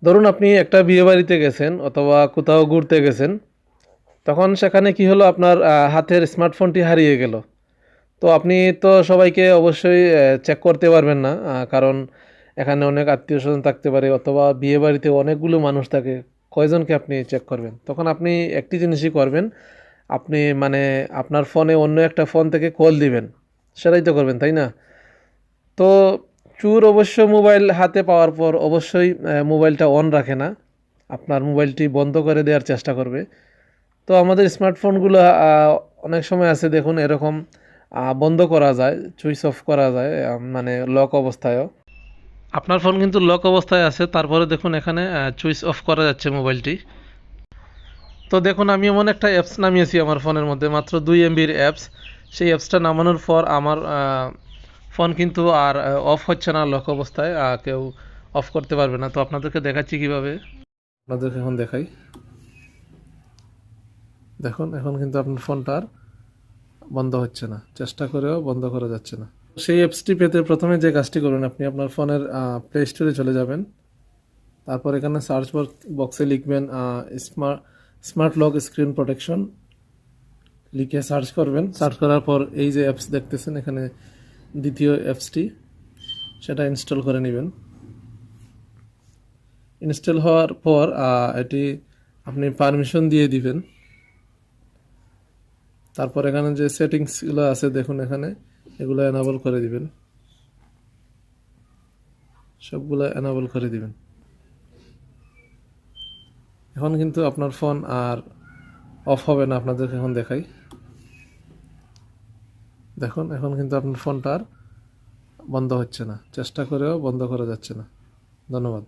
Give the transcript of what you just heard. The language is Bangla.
ধরুন আপনি একটা বিয়ে বাড়িতে গেছেন অথবা কোথাও ঘুরতে গেছেন, তখন সেখানে কি হলো আপনার হাতের স্মার্টফোনটি হারিয়ে গেল। তো আপনি তো সবাইকে অবশ্যই চেক করতে পারবেন না, কারণ এখানে অনেক আত্মীয়স্বজন থাকতে পারে অথবা বিয়ে বাড়িতে অনেকগুলো মানুষ থাকে। কয়জনকে আপনি চেক করবেন? তখন আপনি একটি জিনিসই করবেন, আপনি মানে আপনার ফোনে অন্য একটা ফোন থেকে কল দিবেন, সেটাই তো করবেন তাই না? তো চোর অবশ্য মোবাইল হাতে পাওয়ার পর অবশ্যই মোবাইলটা অন রাখে না, আপনার মোবাইলটি বন্ধ করে দেওয়ার চেষ্টা করবে। তো আমাদের স্মার্টফোনগুলো অনেক সময় আছে দেখুন এরকম, বন্ধ করা যায়, সুইচ অফ করা যায়, মানে লক অবস্থায়ও। আপনার ফোন কিন্তু লক অবস্থায় আছে, তারপরে দেখুন এখানে সুইচ অফ করা যাচ্ছে মোবাইলটি। তো দেখুন আমি এমন একটা অ্যাপস নামিয়েছি আমার ফোনের মধ্যে, মাত্র 2 MBর অ্যাপস। সেই অ্যাপসটা নামানোর পর আমার ফোন কিন্তু আর অফ হচ্ছে না লক অবস্থায়, কেউ অফ করতে পারবে না। তো আপনাদেরকে দেখাচ্ছি কিভাবে, আপনাদেরকে এখন দেখাই। দেখুন এখন কিন্তু আপনার ফোনটা আর বন্ধ হচ্ছে না, চেষ্টা করেও বন্ধ করা যাচ্ছে না। সেই অ্যাপসটি পেতে প্রথমে যে কাজটি করুন, আপনি আপনার ফোনের প্লে স্টোরে চলে যাবেন। তারপর এখানে সার্চ বক্সে লিখবেন smart smart lock screen protection, লিখে সার্চ করবেন। সার্চ করার পর এই যে অ্যাপস দেখতেছেন এখানে দ্বিতীয় অ্যাপসটি, সেটা ইনস্টল করে নেবেন। ইনস্টল হওয়ার পর এটি আপনি পারমিশন দিয়ে দিবেন। তারপর এখানে যে সেটিংসগুলো আছে দেখুন এখানে, এগুলো এনাবল করে দিবেন, সবগুলো এনাবল করে দিবেন। এখন কিন্তু আপনার ফোন আর অফ হবে না, আপনাদেরকে এখন দেখাই। দেখুন এখন কিন্তু আপনার ফোনটা আর বন্ধ হচ্ছে না, চেষ্টা করেও বন্ধ করা যাচ্ছে না। ধন্যবাদ।